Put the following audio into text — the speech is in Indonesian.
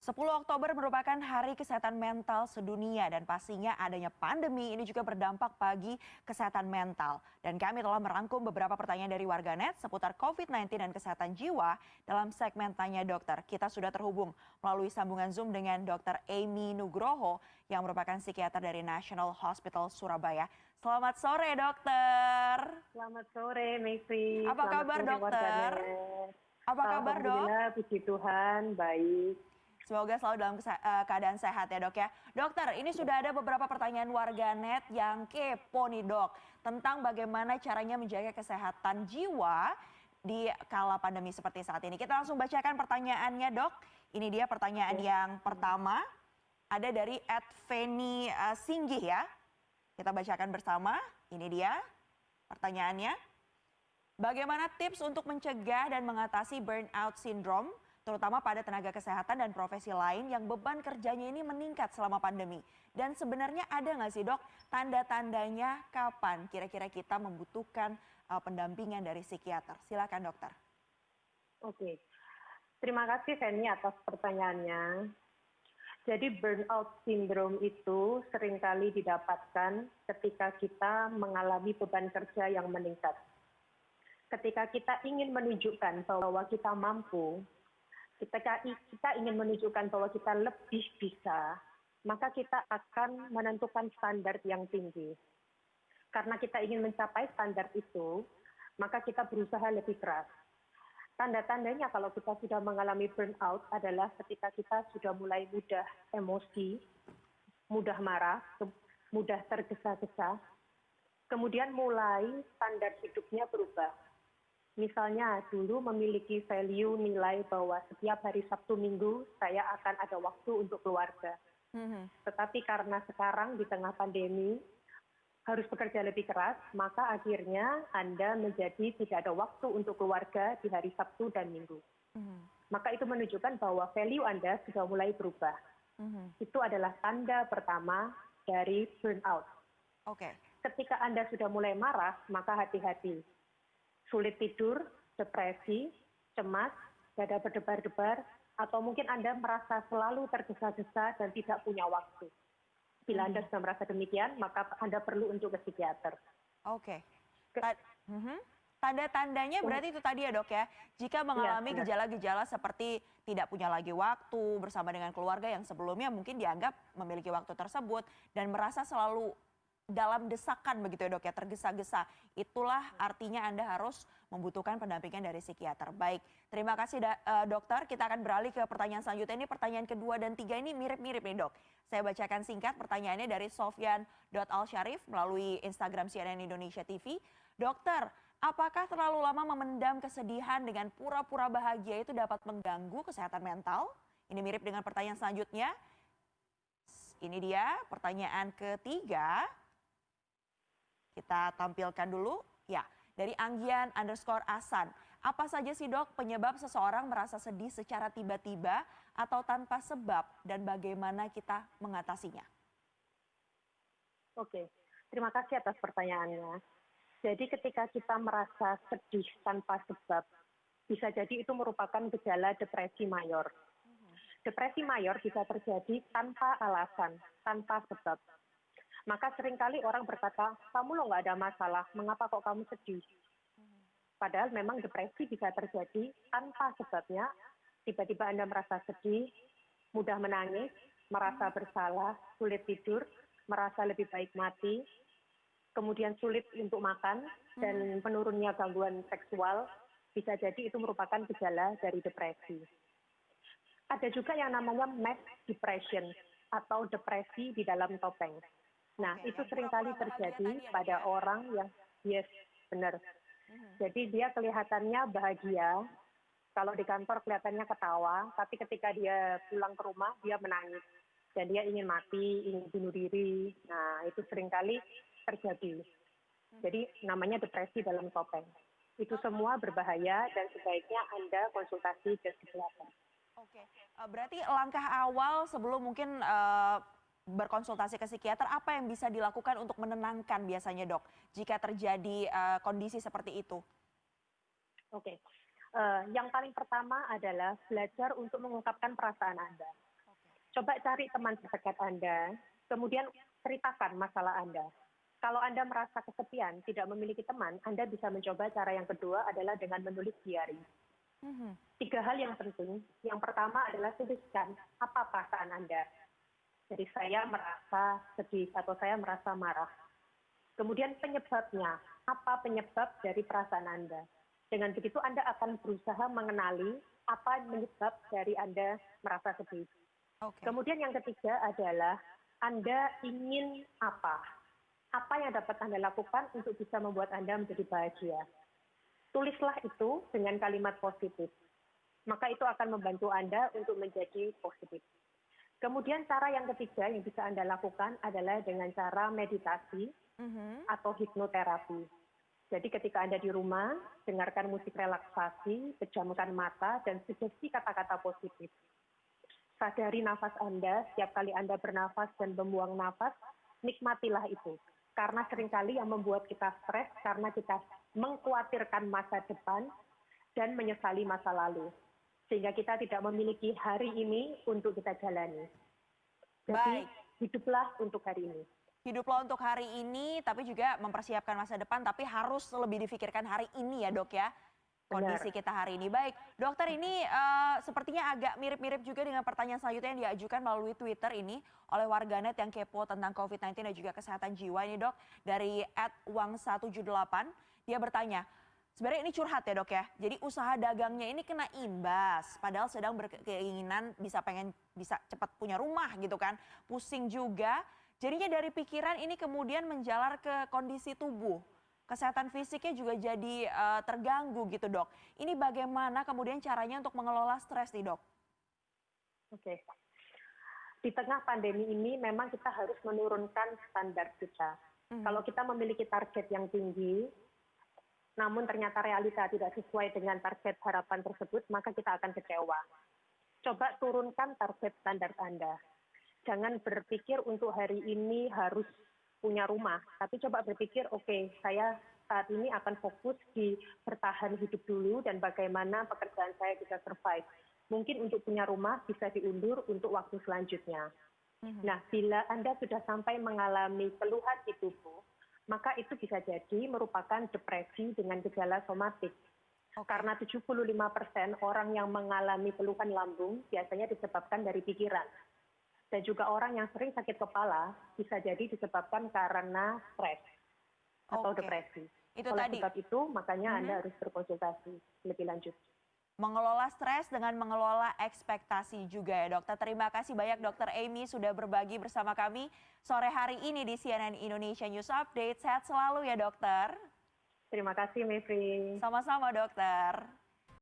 10 Oktober merupakan Hari Kesehatan Mental Sedunia dan pastinya adanya pandemi ini juga berdampak bagi kesehatan mental. Dan kami telah merangkum beberapa pertanyaan dari warganet seputar COVID-19 dan kesehatan jiwa dalam segmen Tanya Dokter. Kita sudah terhubung melalui sambungan Zoom dengan Dr. Amy Nugroho yang merupakan psikiater dari National Hospital Surabaya. Selamat sore, dokter. Selamat sore, Mevri. Apa Selamat kabar, sore, dokter? warganet. Apa kabar, dok? Alhamdulillah, puji Tuhan, baik. Semoga selalu dalam keadaan sehat ya, dok ya. Dokter, ini sudah ada beberapa pertanyaan warganet yang kepo nih, dok, tentang bagaimana caranya menjaga kesehatan jiwa di kala pandemi seperti saat ini. Kita langsung bacakan pertanyaannya, dok. Ini dia pertanyaan yang pertama, ada dari @Feni Singgih ya. Kita bacakan bersama. Ini dia pertanyaannya. Bagaimana tips untuk mencegah dan mengatasi burnout syndrome, terutama pada tenaga kesehatan dan profesi lain yang beban kerjanya ini meningkat selama pandemi? Dan sebenarnya ada nggak sih, dok, tanda-tandanya kapan kira-kira kita membutuhkan pendampingan dari psikiater? Silakan, dokter. Oke, terima kasih Feni atas pertanyaannya. Jadi burnout syndrome itu seringkali didapatkan ketika kita mengalami beban kerja yang meningkat. Ketika kita ingin menunjukkan bahwa kita mampu, ketika kita ingin menunjukkan bahwa kita lebih bisa, maka kita akan menentukan standar yang tinggi. Karena kita ingin mencapai standar itu, maka kita berusaha lebih keras. Tanda-tandanya kalau kita sudah mengalami burnout adalah ketika kita sudah mulai mudah emosi, mudah marah, mudah tergesa-gesa, kemudian mulai standar hidupnya berubah. Misalnya dulu memiliki value nilai bahwa setiap hari Sabtu Minggu saya akan ada waktu untuk keluarga. Tetapi karena sekarang di tengah pandemi harus bekerja lebih keras, maka akhirnya Anda menjadi tidak ada waktu untuk keluarga di hari Sabtu dan Minggu. Maka itu menunjukkan bahwa value Anda sudah mulai berubah. Itu adalah tanda pertama dari burnout. Ketika Anda sudah mulai marah, maka hati-hati. Sulit tidur, depresi, cemas, dada berdebar-debar, atau mungkin Anda merasa selalu tergesa-gesa dan tidak punya waktu. Bila Anda sudah merasa demikian, maka Anda perlu untuk ke psikiater. Tanda-tandanya berarti itu tadi ya, dok ya. Jika mengalami gejala-gejala seperti tidak punya lagi waktu bersama dengan keluarga yang sebelumnya mungkin dianggap memiliki waktu tersebut dan merasa selalu dalam desakan begitu ya, dok ya, tergesa-gesa. Itulah artinya Anda harus membutuhkan pendampingan dari psikiater. Baik, terima kasih dokter. Kita akan beralih ke pertanyaan selanjutnya. Ini pertanyaan kedua dan tiga ini mirip-mirip nih, dok. Saya bacakan singkat pertanyaannya dari Sofyan.Alsyarif melalui Instagram CNN Indonesia TV. Dokter, apakah terlalu lama memendam kesedihan dengan pura-pura bahagia itu dapat mengganggu kesehatan mental? Ini mirip dengan pertanyaan selanjutnya. Ini dia pertanyaan ketiga. Kita tampilkan dulu, ya, dari Anggian_Asan. Apa saja sih, dok, penyebab seseorang merasa sedih secara tiba-tiba atau tanpa sebab dan bagaimana kita mengatasinya? Oke, terima kasih atas pertanyaannya. Jadi ketika kita merasa sedih tanpa sebab, bisa jadi itu merupakan gejala depresi mayor. Depresi mayor bisa terjadi tanpa alasan, tanpa sebab. Maka seringkali orang berkata, kamu lo nggak ada masalah, mengapa kok kamu sedih? Padahal memang depresi bisa terjadi tanpa sebabnya. Tiba-tiba Anda merasa sedih, mudah menangis, merasa bersalah, sulit tidur, merasa lebih baik mati, kemudian sulit untuk makan, dan penurunnya gangguan seksual, bisa jadi itu merupakan gejala dari depresi. Ada juga yang namanya mass depression atau depresi di dalam topeng. Nah, itu seringkali terjadi pada orang yang, yes, benar. Jadi dia kelihatannya bahagia, kalau di kantor kelihatannya ketawa, tapi ketika dia pulang ke rumah, dia menangis. Dan dia ingin mati, ingin bunuh diri. Nah, itu seringkali terjadi. Jadi namanya depresi dalam topeng. Itu semua berbahaya dan sebaiknya Anda konsultasi ke psikiater. Berarti langkah awal sebelum mungkin berkonsultasi ke psikiater, apa yang bisa dilakukan untuk menenangkan biasanya, dok, jika terjadi kondisi seperti itu? Yang paling pertama adalah belajar untuk mengungkapkan perasaan Anda. Coba cari teman terdekat Anda, kemudian ceritakan masalah Anda. Kalau Anda merasa kesepian, tidak memiliki teman, Anda bisa mencoba cara yang kedua adalah dengan menulis diary. Mhm. 3 hal yang penting. Yang pertama adalah tuliskan apa perasaan Anda. Jadi saya merasa sedih atau saya merasa marah. Kemudian penyebabnya, apa penyebab dari perasaan Anda. Dengan begitu Anda akan berusaha mengenali apa penyebab dari Anda merasa sedih. Oke. Kemudian yang ketiga adalah Anda ingin apa? Apa yang dapat Anda lakukan untuk bisa membuat Anda menjadi bahagia? Tulislah itu dengan kalimat positif. Maka itu akan membantu Anda untuk menjadi positif. Kemudian cara yang ketiga yang bisa Anda lakukan adalah dengan cara meditasi Mhm. atau hipnoterapi. Jadi ketika Anda di rumah, dengarkan musik relaksasi, pejamkan mata, dan sugesti kata-kata positif. Sadari nafas Anda, setiap kali Anda bernafas dan membuang nafas, nikmatilah itu. Karena seringkali yang membuat kita stres karena kita mengkhawatirkan masa depan dan menyesali masa lalu. Sehingga kita tidak memiliki hari ini untuk kita jalani. Jadi, Baik. hiduplah untuk hari ini. Hiduplah untuk hari ini, tapi juga mempersiapkan masa depan, tapi harus lebih difikirkan hari ini ya dok ya, kondisi Benar. kita hari ini. Baik, dokter ini sepertinya agak mirip-mirip juga dengan pertanyaan selanjutnya yang diajukan melalui Twitter ini oleh warganet yang kepo tentang COVID-19 dan juga kesehatan jiwa ini dok, dari @wang178, dia bertanya, sebenarnya ini curhat ya dok ya, jadi usaha dagangnya ini kena imbas, padahal sedang berkeinginan bisa cepat punya rumah gitu kan, pusing juga. Jadinya dari pikiran ini kemudian menjalar ke kondisi tubuh. Kesehatan fisiknya juga jadi terganggu gitu dok. Ini bagaimana kemudian caranya untuk mengelola stres nih dok? Oke. Di tengah pandemi ini memang kita harus menurunkan standar kita. Mhm. Kalau kita memiliki target yang tinggi, namun ternyata realita tidak sesuai dengan target harapan tersebut, maka kita akan kecewa. Coba turunkan target standar Anda. Jangan berpikir untuk hari ini harus punya rumah, tapi coba berpikir, oke, saya saat ini akan fokus di bertahan hidup dulu dan bagaimana pekerjaan saya bisa survive. Mungkin untuk punya rumah bisa diundur untuk waktu selanjutnya. Mhm. Nah, bila Anda sudah sampai mengalami keluhan di tubuh, maka itu bisa jadi merupakan depresi dengan gejala somatik. Oke. Karena 75% orang yang mengalami keluhan lambung biasanya disebabkan dari pikiran. Dan juga orang yang sering sakit kepala bisa jadi disebabkan karena stres atau Oke. depresi. Itu Oleh tadi. sebab itu, makanya Anda Mhm. harus berkonsultasi lebih lanjut. Mengelola stres dengan mengelola ekspektasi juga ya dokter. Terima kasih banyak dokter Amy sudah berbagi bersama kami sore hari ini di CNN Indonesia News Update. Sehat selalu ya dokter. Terima kasih, Mevri. Sama-sama dokter.